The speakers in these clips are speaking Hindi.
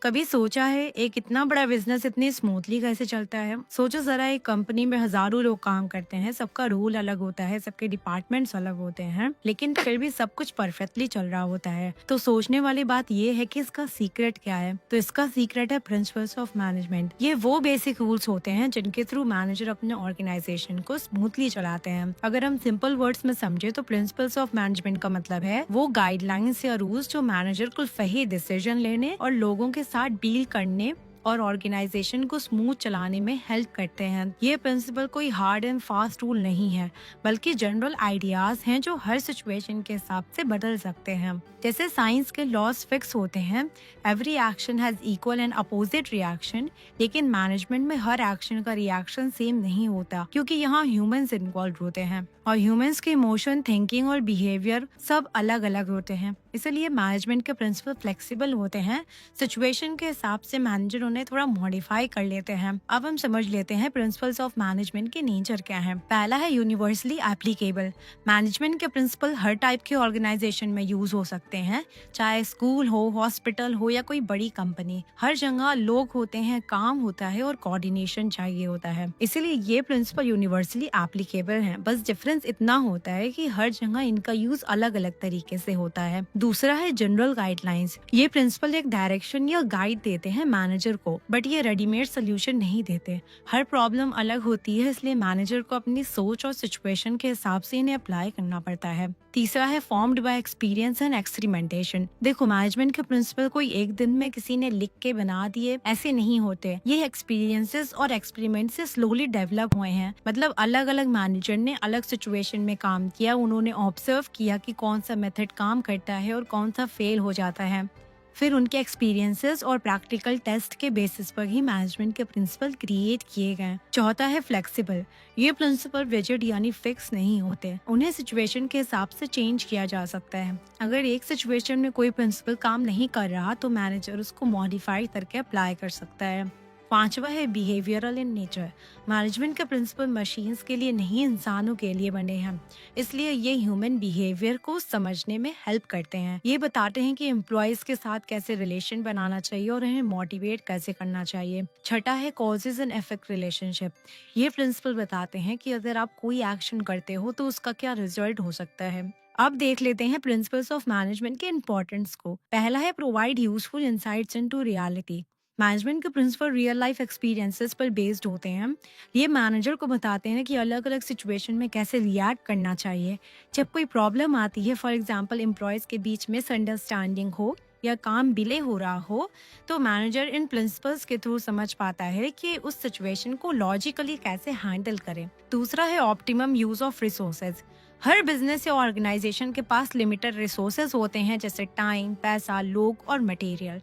कभी सोचा है एक इतना बड़ा बिजनेस इतनी स्मूथली कैसे चलता है? सोचो जरा, एक कंपनी में हजारों लोग काम करते हैं, सबका रोल अलग होता है, सबके डिपार्टमेंट्स अलग होते हैं, लेकिन फिर भी सब कुछ परफेक्टली चल रहा होता है। तो सोचने वाली बात ये है कि इसका सीक्रेट क्या है? तो इसका सीक्रेट है प्रिंसिपल्स ऑफ मैनेजमेंट। ये वो बेसिक रूल्स होते हैं जिनके थ्रू मैनेजर अपने ऑर्गेनाइजेशन को स्मूथली चलाते हैं। अगर हम सिंपल वर्ड्स में समझे तो प्रिंसिपल्स ऑफ मैनेजमेंट का मतलब है वो गाइडलाइंस या रूल्स जो मैनेजर को सही डिसीजन लेने और लोगों के साथ डील करने और ऑर्गेनाइजेशन को स्मूथ चलाने में हेल्प करते हैं। ये प्रिंसिपल कोई हार्ड एंड फास्ट रूल नहीं है, बल्कि जनरल आइडियाज हैं जो हर सिचुएशन के हिसाब से बदल सकते हैं। जैसे साइंस के लॉज फिक्स होते हैं, every action has equal and opposite reaction, लेकिन मैनेजमेंट में हर एक्शन का रिएक्शन सेम नहीं होता, क्योंकि यहाँ ह्यूमंस इन्वॉल्व होते हैं और ह्यूमंस के इमोशन, थिंकिंग और बिहेवियर सब अलग अलग होते हैं। इसलिए मैनेजमेंट के प्रिंसिपल फ्लेक्सिबल होते हैं, सिचुएशन के हिसाब से मैनेजर उन्हें थोड़ा मॉडिफाई कर लेते हैं। अब हम समझ लेते हैं प्रिंसिपल्स ऑफ मैनेजमेंट के नेचर क्या है। पहला है यूनिवर्सली एप्लीकेबल। मैनेजमेंट के प्रिंसिपल हर टाइप के ऑर्गेनाइजेशन में यूज हो सकते हैं, चाहे स्कूल हो, हॉस्पिटल हो या कोई बड़ी कंपनी। हर जगह लोग होते हैं, काम होता है और कोऑर्डिनेशन चाहिए होता है, इसीलिए ये प्रिंसिपल यूनिवर्सली एप्लीकेबल है। बस डिफरेंस इतना होता है कि हर जगह इनका यूज अलग अलग तरीके से होता है। दूसरा है जनरल गाइडलाइंस। ये प्रिंसिपल एक डायरेक्शन या गाइड देते हैं मैनेजर को, बट ये रेडीमेड सोल्यूशन नहीं देते। हर प्रॉब्लम अलग होती है, इसलिए मैनेजर को अपनी सोच और सिचुएशन के हिसाब से इन्हें अप्लाई करना पड़ता है। तीसरा है formed by experience and experimentation. देखो, मैनेजमेंट के प्रिंसिपल कोई एक दिन में किसी ने लिख के बना दिए ऐसे नहीं होते। ये एक्सपीरियंसेस और एक्सपेरिमेंट से स्लोली डेवलप हुए हैं। मतलब अलग अलग मैनेजर ने अलग सिचुएशन में काम किया, उन्होंने ऑब्जर्व किया कि कौन सा मेथड काम करता है और कौन सा फेल हो जाता है। फिर उनके एक्सपीरियंसेस और प्रैक्टिकल टेस्ट के बेसिस पर ही मैनेजमेंट के प्रिंसिपल क्रिएट किए गए। चौथा है फ्लेक्सिबल। ये प्रिंसिपल रिजिड यानी फिक्स नहीं होते, उन्हें सिचुएशन के हिसाब से चेंज किया जा सकता है। अगर एक सिचुएशन में कोई प्रिंसिपल काम नहीं कर रहा तो मैनेजर उसको मॉडिफाई करके अप्लाई कर सकता है। पांचवा है बिहेवियरल इन नेचर। मैनेजमेंट के प्रिंसिपल मशीन्स के लिए नहीं, इंसानों के लिए बने हैं, इसलिए ये ह्यूमन बिहेवियर को समझने में हेल्प करते हैं। ये बताते हैं कि एम्प्लॉयज के साथ कैसे रिलेशन बनाना चाहिए और इन्हें मोटिवेट कैसे करना चाहिए। छठा है कॉजेज एंड इफेक्ट रिलेशनशिप। ये प्रिंसिपल बताते हैं कि अगर आप कोई एक्शन करते हो तो उसका क्या रिजल्ट हो सकता है। अब देख लेते हैं प्रिंसिपल्स ऑफ मैनेजमेंट के इम्पोर्टेंस को। पहला है provide useful insights into reality. Management के प्रिंसिपल रियल लाइफ एक्सपीरियंसेस पर बेस्ड होते हैं। ये मैनेजर को बताते हैं कि अलग अलग सिचुएशन में कैसे रिएक्ट करना चाहिए। जब कोई प्रॉब्लम आती है, फॉर एग्जांपल एम्प्लॉयज के बीच मिसअंडरस्टैंडिंग हो या काम डिले हो रहा हो, तो मैनेजर इन प्रिंसिपल्स के थ्रू समझ पाता है कि उस सिचुएशन को लॉजिकली कैसे हैंडल करे। दूसरा है optimum use of resources. Her business या ऑर्गेनाइजेशन के पास लिमिटेड रिसोर्सेज होते हैं, जैसे टाइम, पैसा, लोग और मटेरियल।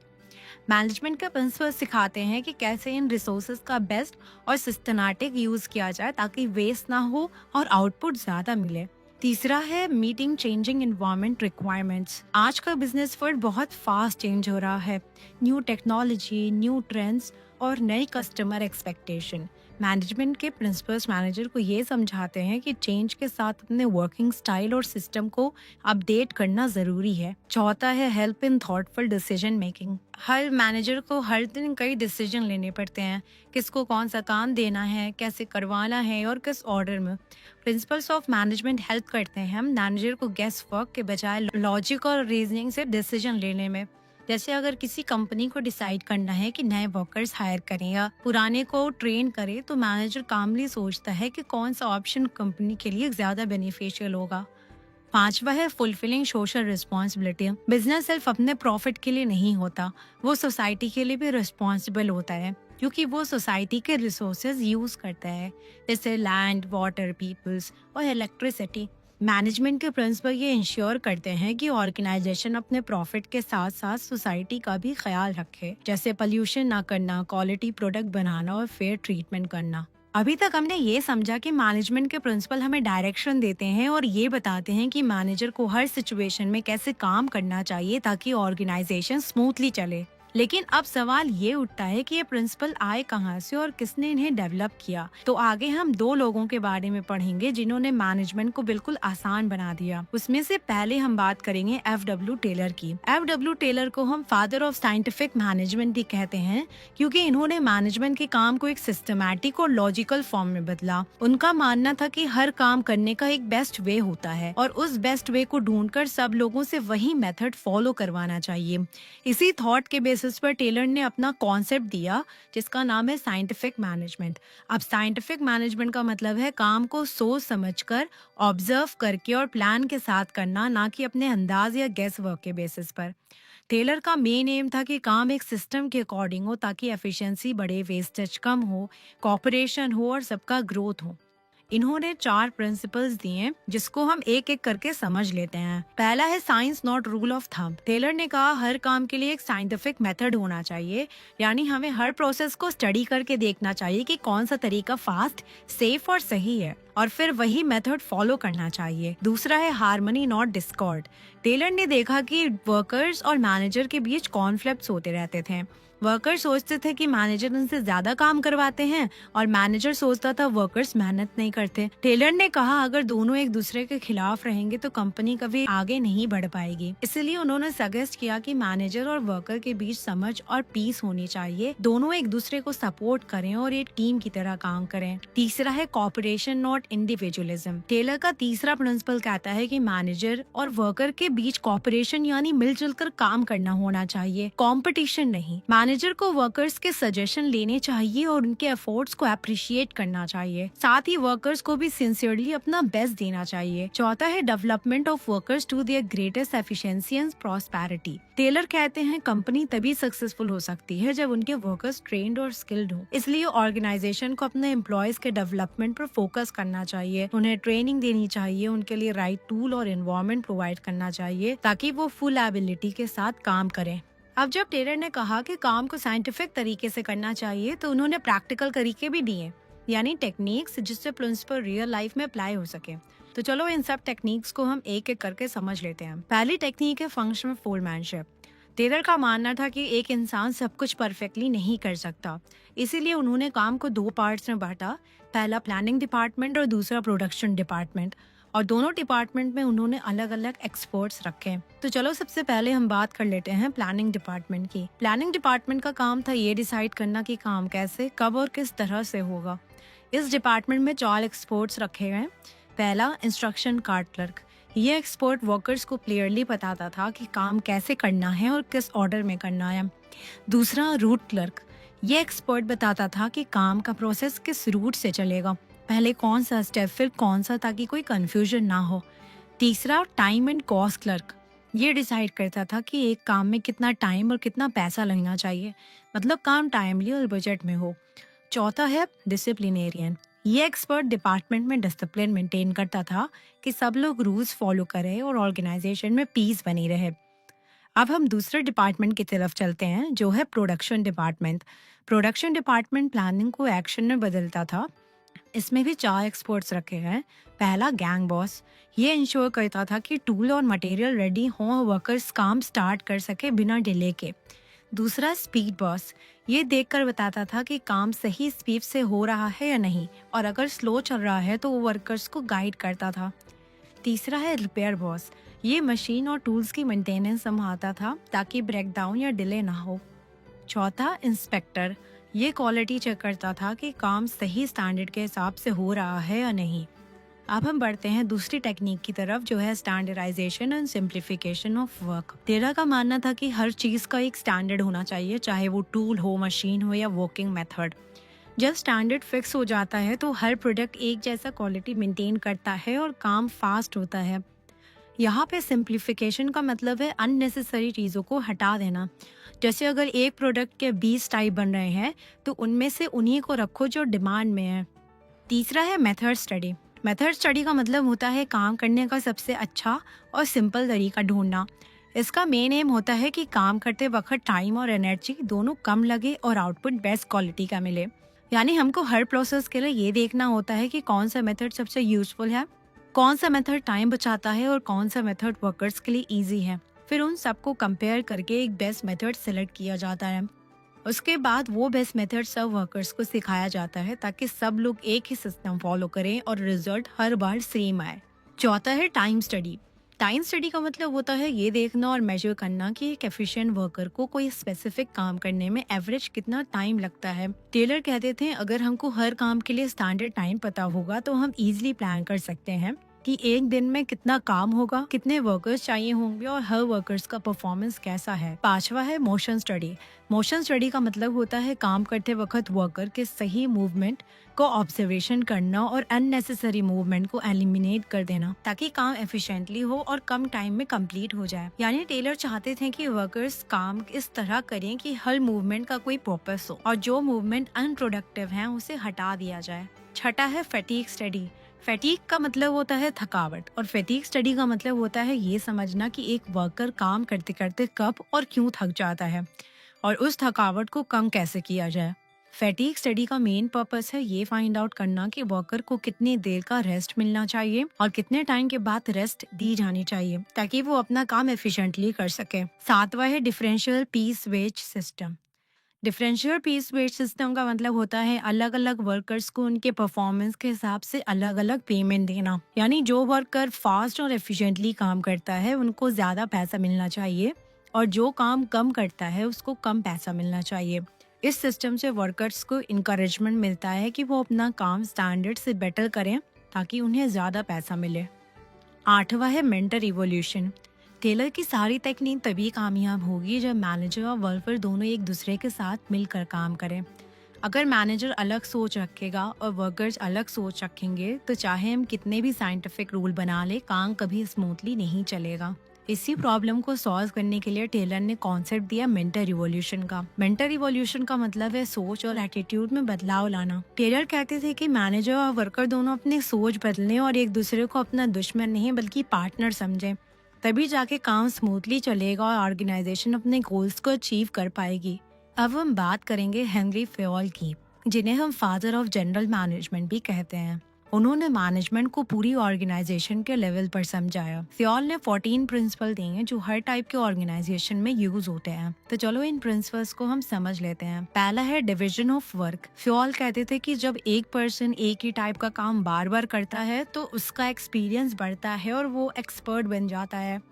मैनेजमेंट का प्रिंसिपल सिखाते हैं कि कैसे इन रिसोर्सेज का बेस्ट और सिस्टमैटिक यूज किया जाए ताकि वेस्ट ना हो और आउटपुट ज्यादा मिले। तीसरा है मीटिंग चेंजिंग एनवायरनमेंट रिक्वायरमेंट्स। आज का बिजनेस वर्ल्ड बहुत फास्ट चेंज हो रहा है। न्यू टेक्नोलॉजी, न्यू ट्रेंड्स और नई कस्टमर एक्सपेक्टेशन। मैनेजमेंट के प्रिंसिपल्स मैनेजर को ये समझाते हैं कि चेंज के साथ अपने वर्किंग स्टाइल और सिस्टम को अपडेट करना जरूरी है। चौथा है help in thoughtful decision making. Her manager को हर दिन कई डिसीजन लेने पड़ते हैं, किसको कौन सा काम देना है, कैसे करवाना है और किस ऑर्डर में। प्रिंसिपल्स ऑफ मैनेजमेंट हेल्प करते हैं मैनेजर को गेस वर्क के बजाय लॉजिक और रीजनिंग से डिसीजन लेने में। जैसे अगर किसी कंपनी को डिसाइड करना है कि नए वर्कर्स हायर करें या पुराने को ट्रेन करें, तो मैनेजर कामली सोचता है कि कौन सा ऑप्शन कंपनी के लिए ज्यादा बेनिफिशियल होगा। पांचवा है फुलफिलिंग सोशल रिस्पॉन्सिबिलिटी। बिजनेस सिर्फ अपने प्रॉफिट के लिए नहीं होता, वो सोसाइटी के लिए भी रिस्पॉन्सिबल होता है, क्योंकि वो सोसाइटी के रिसोर्सेज यूज करता है, जैसे लैंड, वाटर, पीपल्स और इलेक्ट्रिसिटी। मैनेजमेंट के प्रिंसिपल ये इंश्योर करते हैं कि ऑर्गेनाइजेशन अपने प्रॉफिट के साथ साथ सोसाइटी का भी ख्याल रखे, जैसे पोल्यूशन ना करना, क्वालिटी प्रोडक्ट बनाना और फेयर ट्रीटमेंट करना। अभी तक हमने ये समझा कि मैनेजमेंट के प्रिंसिपल हमें डायरेक्शन देते हैं और ये बताते हैं कि मैनेजर को हर सिचुएशन में कैसे काम करना चाहिए ताकि ऑर्गेनाइजेशन स्मूथली चले। लेकिन अब सवाल ये उठता है कि ये प्रिंसिपल आए कहाँ से और किसने इन्हें डेवलप किया। तो आगे हम दो लोगों के बारे में पढ़ेंगे जिन्होंने मैनेजमेंट को बिल्कुल आसान बना दिया। उसमें से पहले हम बात करेंगे F.W. टेलर की। F.W. टेलर को हम फादर ऑफ साइंटिफिक मैनेजमेंट भी कहते हैं, क्योंकि इन्होंने मैनेजमेंट के काम को एक सिस्टमैटिक और लॉजिकल फॉर्म में बदला। उनका मानना था कि हर काम करने का एक बेस्ट वे होता है और उस बेस्ट वे को ढूंढकर सब लोगों से वही मेथड फॉलो करवाना चाहिए। इसी थॉट के बेसिस पर टेलर ने अपना कॉन्सेप्ट दिया जिसका नाम है साइंटिफिक मैनेजमेंट। अब साइंटिफिक मैनेजमेंट का मतलब है काम को सोच समझकर, ऑब्जर्व करके और प्लान के साथ करना, ना कि अपने अंदाज या गेस वर्क के बेसिस पर। टेलर का मेन एम था कि काम एक सिस्टम के अकॉर्डिंग हो ताकि एफिशिएंसी बढ़े, वेस्टेज कम हो, कॉपरेशन हो और सबका ग्रोथ हो। इन्होंने 4 प्रिंसिपल्स दिए जिसको हम एक एक करके समझ लेते हैं। पहला है science not rule of thumb. Taylor ने कहा हर काम के लिए एक साइंटिफिक मेथड होना चाहिए, यानी हमें हर प्रोसेस को स्टडी करके देखना चाहिए कि कौन सा तरीका फास्ट, सेफ और सही है और फिर वही मेथड फॉलो करना चाहिए। दूसरा है हार्मनी नॉट डिस्कॉर्ड। टेलर ने देखा कि वर्कर्स और मैनेजर के बीच कॉन्फ्लिक्ट्स होते रहते थे। वर्कर सोचते थे कि मैनेजर उनसे ज्यादा काम करवाते हैं और मैनेजर सोचता था वर्कर्स मेहनत नहीं करते। टेलर ने कहा अगर दोनों एक दूसरे के खिलाफ रहेंगे तो कंपनी कभी आगे नहीं बढ़ पाएगी। इसलिए उन्होंने सजेस्ट किया कि मैनेजर और वर्कर के बीच समझ और पीस होनी चाहिए, दोनों एक दूसरे को सपोर्ट करें और एक टीम की तरह काम करें। तीसरा है कॉपरेशन नॉट इंडिविजुअलिज्म। टेलर का तीसरा प्रिंसिपल कहता है कि मैनेजर और वर्कर के बीच कॉपरेशन यानी मिलजुल कर काम करना होना चाहिए, कॉम्पिटिशन नहीं। मैनेजर को वर्कर्स के सजेशन लेने चाहिए और उनके एफर्ट्स को अप्रिशिएट करना चाहिए। साथ ही वर्कर्स को भी सिंसियरली अपना बेस्ट देना चाहिए। चौथा है development of workers to their greatest efficiency and prosperity. Taylor कहते हैं कंपनी तभी सक्सेसफुल हो सकती है जब उनके वर्कर्स ट्रेन्ड और स्किल्ड हो। इसलिए ऑर्गेनाइजेशन को अपने एम्प्लॉयज के डेवलपमेंट पर फोकस करना चाहिए, उन्हें ट्रेनिंग देनी चाहिए, उनके लिए राइट टूल और एनवायरनमेंट प्रोवाइड करना चाहिए ताकि वो फुल एबिलिटी के साथ काम करें। अब जब टेलर ने कहा कि काम को साइंटिफिक तरीके से करना चाहिए तो उन्होंने प्रैक्टिकल तरीके भी दिए, यानी टेक्निक्स जिससे प्रिंसिपल रियल लाइफ में अप्लाई हो सके। तो चलो इन सब टेक्निक्स को हम एक एक करके समझ लेते हैं। पहली टेक्निक है फंक्शनल फोरमैनशिप। टेलर का मानना था कि एक इंसान सब कुछ परफेक्टली नहीं कर सकता, इसीलिए उन्होंने काम को 2 पार्ट्स में बांटा, पहला प्लानिंग डिपार्टमेंट और दूसरा प्रोडक्शन डिपार्टमेंट, और दोनों डिपार्टमेंट में उन्होंने अलग अलग एक्सपर्ट्स रखे। तो चलो सबसे पहले हम बात कर लेते हैं प्लानिंग डिपार्टमेंट की। प्लानिंग डिपार्टमेंट का काम था ये डिसाइड करना कि काम कैसे, कब और किस तरह से होगा। इस डिपार्टमेंट में 4 एक्सपर्ट्स रखे गए। पहला इंस्ट्रक्शन कार्ड क्लर्क। ये एक्सपर्ट वर्कर्स को क्लियरली बताता था कि काम कैसे करना है और किस ऑर्डर में करना है। दूसरा रूट क्लर्क। ये एक्सपर्ट बताता था कि काम का प्रोसेस किस रूट से चलेगा, पहले कौन सा स्टेप फिर कौन सा, ताकि कोई कंफ्यूजन ना हो। तीसरा टाइम एंड कॉस्ट क्लर्क। ये डिसाइड करता था कि एक काम में कितना टाइम और कितना पैसा लगना चाहिए, मतलब काम टाइमली और बजट में हो। चौथा है डिसिप्लिनेरियन। ये एक्सपर्ट डिपार्टमेंट में डिसिप्लिन मेंटेन करता था कि सब लोग रूल्स फॉलो करें और ऑर्गेनाइजेशन में पीस बनी रहे। अब हम दूसरे डिपार्टमेंट की तरफ चलते हैं जो है production department. Production department planning को एक्शन में बदलता था। इसमें भी 4 एक्सपर्ट्स रखे हैं। पहला गैंग बॉस। ये इंश्योर करता था कि टूल और मटेरियल रेडी हों और वर्कर्स काम स्टार्ट कर सके बिना डिले के। दूसरा स्पीड बॉस। ये देखकर बताता था कि काम सही स्पीड से हो रहा है या नहीं, और अगर स्लो चल रहा है तो वो वर्कर्स को गाइड करता था। तीसरा है रिपेयर बॉस। ये मशीन और टूल्स की मेंटेनेंस संभालता था ताकि ब्रेकडाउन या डिले ना हो। चौथा इंस्पेक्टर। ये क्वालिटी चेक करता था कि काम सही स्टैंडर्ड के हिसाब से हो रहा है या नहीं। अब हम बढ़ते हैं दूसरी टेक्निक की तरफ जो है standardisation and simplification of work. Taylor का मानना था कि हर चीज का एक स्टैंडर्ड होना चाहिए, चाहे वो टूल हो, मशीन हो या वर्किंग मेथड। जब स्टैंडर्ड फिक्स हो जाता है तो हर प्रोडक्ट एक जैसा क्वालिटी मेंटेन करता है और काम फास्ट होता है। यहाँ पे सिंप्लीफिकेशन का मतलब है अननेसेसरी चीज़ों को हटा देना। जैसे अगर एक प्रोडक्ट के 20 टाइप बन रहे हैं तो उनमें से उन्हीं को रखो जो डिमांड में है। तीसरा है मेथड स्टडी। मेथड स्टडी का मतलब होता है काम करने का सबसे अच्छा और सिंपल तरीका ढूंढना। इसका मेन एम होता है कि काम करते वक्त टाइम और एनर्जी दोनों कम लगे और आउटपुट बेस्ट क्वालिटी का मिले। यानी हमको हर प्रोसेस के लिए ये देखना होता है कि कौन सा मेथड सबसे यूजफुल है, कौन सा मेथड टाइम बचाता है और कौन सा मेथड वर्कर्स के लिए ईजी है। फिर उन सबको कंपेयर करके एक बेस्ट मेथड सेलेक्ट किया जाता है। उसके बाद वो बेस्ट मेथड सब वर्कर्स को सिखाया जाता है ताकि सब लोग एक ही सिस्टम फॉलो करें और रिजल्ट हर बार सेम आए। चौथा है टाइम स्टडी। टाइम स्टडी का मतलब होता है ये देखना और मेजर करना कि एक एफिशिएंट वर्कर को कोई स्पेसिफिक काम करने में एवरेज कितना टाइम लगता है। टेलर कहते थे अगर हमको हर काम के लिए स्टैंडर्ड टाइम पता होगा तो हम इजीली प्लान कर सकते हैं कि एक दिन में कितना काम होगा, कितने वर्कर्स चाहिए होंगे और हर वर्कर्स का परफॉर्मेंस कैसा है। पांचवा है मोशन स्टडी। मोशन स्टडी का मतलब होता है काम करते वक्त वर्कर के सही मूवमेंट को ऑब्जर्वेशन करना और अननेसेसरी मूवमेंट को एलिमिनेट कर देना ताकि काम एफिशिएंटली हो और कम टाइम में कंप्लीट हो जाए। यानी टेलर चाहते थे कि वर्कर्स काम इस तरह करें कि हर मूवमेंट का कोई पर्पस हो और जो मूवमेंट अनप्रोडक्टिव है उसे हटा दिया जाए। छठा है फैटीग स्टडी। फैटीग का मतलब होता है थकावट और फैटीग स्टडी का मतलब होता है ये समझना कि एक वर्कर काम करते करते कब और क्यों थक जाता है और उस थकावट को कम कैसे किया जाए। फैटीग स्टडी का मेन पर्पस है ये फाइंड आउट करना कि वर्कर को कितनी देर का रेस्ट मिलना चाहिए और कितने टाइम के बाद रेस्ट दी जानी चाहिए ताकि वो अपना काम एफिशिएंटली कर सके। सातवां है differential piece wage system. Differential piece wage system का मतलब होता है अलग अलग वर्कर्स को उनके परफॉर्मेंस के हिसाब से अलग अलग पेमेंट देना। यानी जो वर्कर फास्ट और एफिशिएंटली काम करता है उनको ज्यादा पैसा मिलना चाहिए और जो काम कम करता है उसको कम पैसा मिलना चाहिए। इस सिस्टम से वर्कर्स को इनकरेजमेंट मिलता है कि वो अपना काम स्टैंडर्ड से बेटर करें ताकि उन्हें ज्यादा पैसा मिले। आठवां है मेंटर इवोल्यूशन। टेलर की सारी टेक्निक तभी कामयाब होगी जब मैनेजर और वर्कर दोनों एक दूसरे के साथ मिलकर काम करें। अगर मैनेजर अलग सोच रखेगा और वर्कर्स अलग सोच रखेंगे तो चाहे हम कितने भी साइंटिफिक रूल बना ले काम कभी स्मूथली नहीं चलेगा। इसी प्रॉब्लम को सॉल्व करने के लिए टेलर ने कॉन्सेप्ट दिया मेंटर इवोल्यूशन का। मेंटर इवोल्यूशन का मतलब है सोच और एटीट्यूड में बदलाव लाना। टेलर कहते थे कि मैनेजर और वर्कर दोनों अपनी सोच बदलें और एक दूसरे को अपना दुश्मन नहीं बल्कि पार्टनर समझें, तभी जाके काम स्मूथली चलेगा और ऑर्गेनाइजेशन अपने गोल्स को अचीव कर पाएगी। अब हम बात करेंगे हेनरी फ्योल की, जिन्हें हम फादर ऑफ जनरल मैनेजमेंट भी कहते हैं। उन्होंने मैनेजमेंट को पूरी ऑर्गेनाइजेशन के लेवल पर समझाया। फ्योल ने 14 प्रिंसिपल दिए हैं जो हर टाइप के ऑर्गेनाइजेशन में यूज होते हैं। तो चलो इन प्रिंसिपल्स को हम समझ लेते हैं। पहला है डिवीजन ऑफ वर्क। फ्योल कहते थे कि जब एक पर्सन एक ही टाइप का काम बार बार करता है तो उसका एक्सपीरियंस बढ़ता है और वो एक्सपर्ट बन जाता है।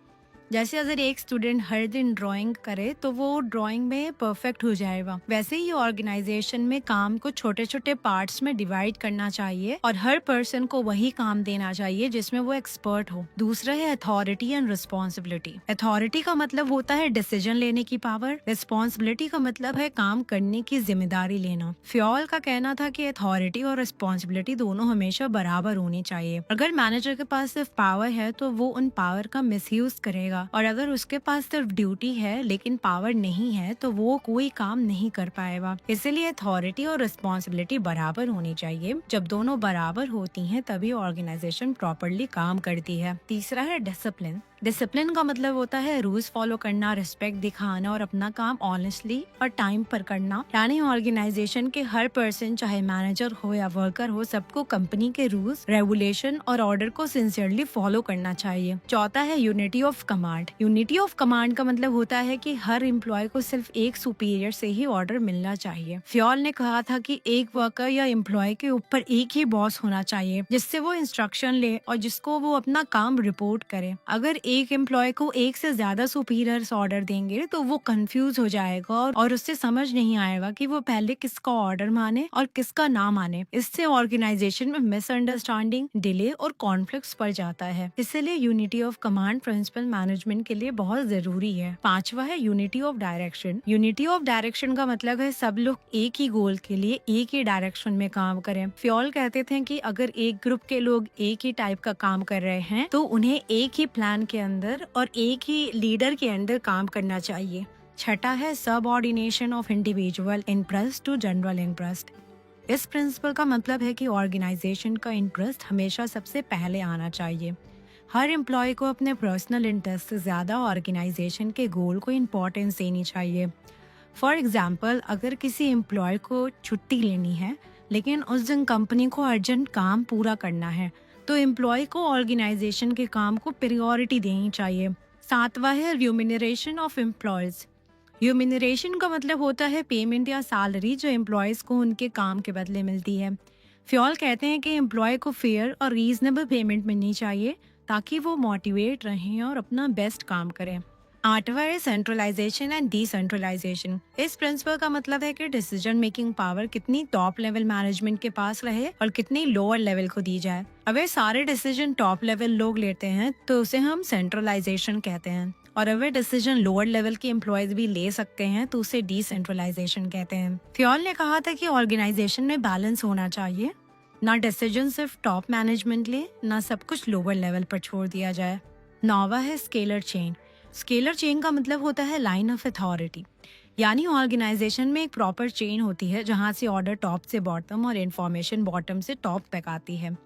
जैसे अगर एक स्टूडेंट हर दिन ड्राइंग करे तो वो ड्राइंग में परफेक्ट हो जाएगा। वैसे ही ऑर्गेनाइजेशन में काम को छोटे छोटे पार्ट्स में डिवाइड करना चाहिए और हर पर्सन को वही काम देना चाहिए जिसमें वो एक्सपर्ट हो। दूसरा है अथॉरिटी एंड रिस्पॉन्सिबिलिटी। अथॉरिटी का मतलब होता है डिसीजन लेने की पावर। रिस्पॉन्सिबिलिटी का मतलब है काम करने की जिम्मेदारी लेना। फ्योल का कहना था कि अथॉरिटी और रिस्पॉन्सिबिलिटी दोनों हमेशा बराबर होनी चाहिए। अगर मैनेजर के पास सिर्फ पावर है तो वो उन पावर का मिसयूज करेगा और अगर उसके पास सिर्फ ड्यूटी है लेकिन पावर नहीं है तो वो कोई काम नहीं कर पाएगा। इसलिए अथॉरिटी और रिस्पॉन्सिबिलिटी बराबर होनी चाहिए। जब दोनों बराबर होती हैं तभी ऑर्गेनाइजेशन प्रॉपरली काम करती है। तीसरा है डिसिप्लिन। डिसिप्लिन का मतलब होता है रूल्स फॉलो करना, रिस्पेक्ट दिखाना और अपना काम ऑनेस्टली और टाइम पर करना। यानी ऑर्गेनाइजेशन के हर पर्सन चाहे मैनेजर हो या वर्कर हो सबको कंपनी के रूल्स, रेगुलेशन और ऑर्डर को सिंसियरली फॉलो करना चाहिए। चौथा है unity of command. Unity of command का मतलब होता है कि हर एम्प्लॉय को सिर्फ एक सुपीरियर से ही ऑर्डर मिलना चाहिए। फ्योल ने कहा था कि एक वर्कर या एम्प्लॉय के ऊपर एक ही बॉस होना चाहिए जिससे वो इंस्ट्रक्शन ले और जिसको वो अपना काम रिपोर्ट करे। अगर एक एम्प्लॉय को एक से ज्यादा सुपीरियर्स ऑर्डर देंगे तो वो कंफ्यूज हो जाएगा और उससे समझ नहीं आएगा कि वो पहले किसका ऑर्डर माने और किसका ना माने। इससे ऑर्गेनाइजेशन में मिसअंडरस्टैंडिंग, डिले और कॉन्फ्लिक्ट्स बढ़ जाता है। इसलिए unity of command principle management के लिए बहुत जरूरी है। पांचवा है unity of direction. Unity of direction का मतलब है सब लोग एक ही गोल के लिए एक ही डायरेक्शन में काम करें। फ्योल कहते थे कि अगर एक ग्रुप के लोग एक ही टाइप का काम कर रहे हैं तो उन्हें एक ही प्लान के अंदर और एक ही लीडर के अंदर काम करना चाहिए। छठा है subordination of individual interest to general interest. इस प्रिंसिपल का मतलब है कि ऑर्गेनाइजेशन का इंटरेस्ट हमेशा सबसे पहले आना चाहिए। हर एम्प्लॉय को अपने पर्सनल इंटरेस्ट से ज्यादा ऑर्गेनाइजेशन के गोल को इम्पोर्टेंस देनी चाहिए। फॉर एग्जाम्पल, अगर किसी एम्प्लॉय को छुट्टी लेनी है लेकिन उस दिन कंपनी को अर्जेंट काम पूरा करना है तो एम्प्लॉय को ऑर्गेनाइजेशन के काम को प्रायोरिटी देनी चाहिए। सातवां है रिम्यूनरेशन ऑफ एम्प्लॉयज। रिम्यूनरेशन का मतलब होता है पेमेंट या सैलरी जो एम्प्लॉयज को उनके काम के बदले मिलती है। फ्योल कहते हैं कि एम्प्लॉय को फेयर और रीजनेबल पेमेंट मिलनी चाहिए ताकि वो मोटिवेट रहें और अपना बेस्ट काम करें। आठवां है सेंट्रलाइजेशन एंड डिसेंट्रलाइजेशन। इस प्रिंसिपल का मतलब है कि डिसीजन मेकिंग पावर कितनी टॉप लेवल मैनेजमेंट के पास रहे और कितनी लोअर लेवल को दी जाए। अगर सारे डिसीजन टॉप लेवल लोग लेते हैं तो उसे हम सेंट्रलाइजेशन कहते हैं, और अगर डिसीजन लोअर लेवल के एम्प्लॉयज भी ले सकते हैं तो उसे डिसेंट्रलाइजेशन कहते हैं। फ्योल ने कहा था कि ऑर्गेनाइजेशन में बैलेंस होना चाहिए, ना डिसीजन सिर्फ टॉप मैनेजमेंट ले, ना सब कुछ लोअर लेवल पर छोड़ दिया जाए। नौवां है स्केलर चेन। स्केलर चेन का मतलब होता है लाइन ऑफ अथॉरिटी, यानी ऑर्गेनाइजेशन में एक प्रॉपर चेन होती है जहां से ऑर्डर टॉप से बॉटम और इन्फॉर्मेशन बॉटम से टॉप तक आती है।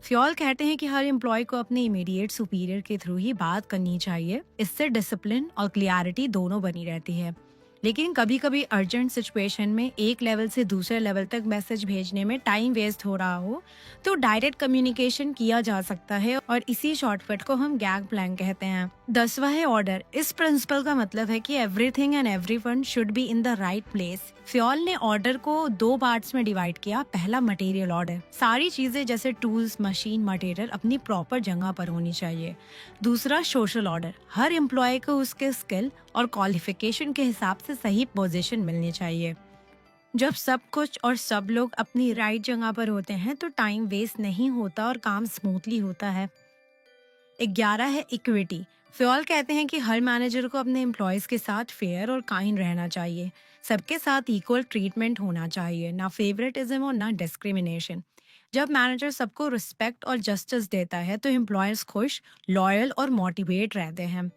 फ्योल कहते हैं कि हर एम्प्लॉय को अपने इमीडिएट सुपीरियर के थ्रू ही बात करनी चाहिए, इससे डिसिप्लिन और क्लियरिटी दोनों बनी रहती है। लेकिन कभी कभी अर्जेंट सिचुएशन में एक लेवल से दूसरे लेवल तक मैसेज भेजने में टाइम वेस्ट हो रहा हो तो डायरेक्ट कम्युनिकेशन किया जा सकता है, और इसी शॉर्टकट को हम गैग प्लान कहते हैं। 10वां है ऑर्डर। इस प्रिंसिपल का मतलब है कि everything and everyone should be in the right place. Fayol ने ऑर्डर को 2 पार्ट्स में डिवाइड किया। पहला मटेरियल ऑर्डर, सारी चीजें जैसे टूल्स, मशीन, मटेरियल अपनी प्रॉपर जगह पर होनी चाहिए। दूसरा सोशल ऑर्डर, हर एम्प्लॉय को उसके स्किल और क्वालिफिकेशन के हिसाब से सही पोजीशन मिलनी चाहिए। जब सब कुछ और सब लोग अपनी राइट जगह पर होते हैं तो टाइम वेस्ट नहीं होता और काम स्मूथली होता है। 11 है इक्विटी। फ्योल कहते हैं कि हर मैनेजर को अपने एम्प्लॉयज के साथ फेयर और काइंड रहना चाहिए। सबके साथ इक्वल ट्रीटमेंट होना चाहिए, ना फेवरेटिज्म और ना डिस्क्रिमिनेशन। जब मैनेजर सबको रिस्पेक्ट और जस्टिस देता है तो एम्प्लॉयज खुश, लॉयल और मोटिवेट रहते हैं।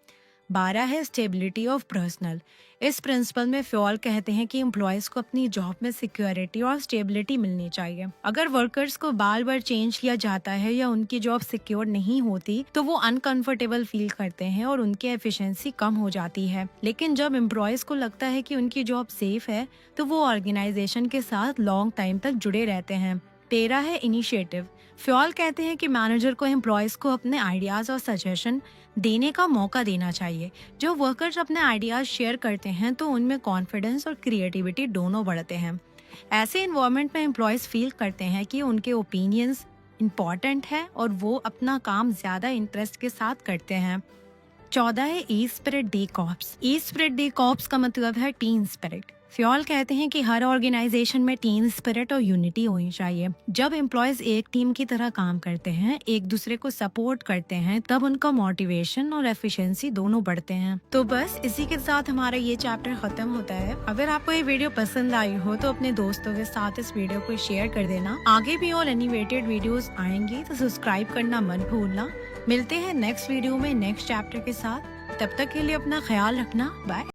12 है स्टेबिलिटी ऑफ पर्सनल। इस प्रिंसिपल में फ्योल कहते हैं कि एम्प्लॉयज को अपनी जॉब में सिक्योरिटी और स्टेबिलिटी मिलनी चाहिए। अगर वर्कर्स को बार बार चेंज किया जाता है या उनकी जॉब सिक्योर नहीं होती तो वो अनकंफर्टेबल फील करते हैं और उनकी एफिशिएंसी कम हो जाती है। लेकिन जब एम्प्लॉयज को लगता है कि उनकी जॉब सेफ है तो वो ऑर्गेनाइजेशन के साथ लॉन्ग टाइम तक जुड़े रहते हैं। 13 है इनिशिएटिव। फ्योल कहते हैं कि मैनेजर को एम्प्लॉयज को अपने आइडियाज और सजेशन देने का मौका देना चाहिए। जो वर्कर्स अपने आइडियाज शेयर करते हैं तो उनमें कॉन्फिडेंस और क्रिएटिविटी दोनों बढ़ते हैं। ऐसे इन्वायरमेंट में एम्प्लॉयज फील करते हैं कि उनके ओपिनियंस इम्पॉर्टेंट है और वो अपना काम ज्यादा इंटरेस्ट के साथ करते हैं। 14 है ई स्पिरिट डे कॉर्प्स। ई स्पिरिट डे कॉर्प्स का मतलब है टीम स्पिरिट। फ्योल कहते हैं कि हर ऑर्गेनाइजेशन में टीम स्पिरिट और यूनिटी होनी चाहिए। जब एम्प्लॉयज एक टीम की तरह काम करते हैं, एक दूसरे को सपोर्ट करते हैं, तब उनका मोटिवेशन और एफिशिएंसी दोनों बढ़ते हैं। तो बस इसी के साथ हमारा ये चैप्टर खत्म होता है। अगर आपको ये वीडियो पसंद आई हो तो अपने दोस्तों के साथ इस वीडियो को शेयर कर देना। आगे भी और एनिमेटेड वीडियोस आएंगी तो सब्सक्राइब करना मत भूलना। मिलते हैं नेक्स्ट वीडियो में नेक्स्ट चैप्टर के साथ। तब तक के लिए अपना ख्याल रखना। बाय।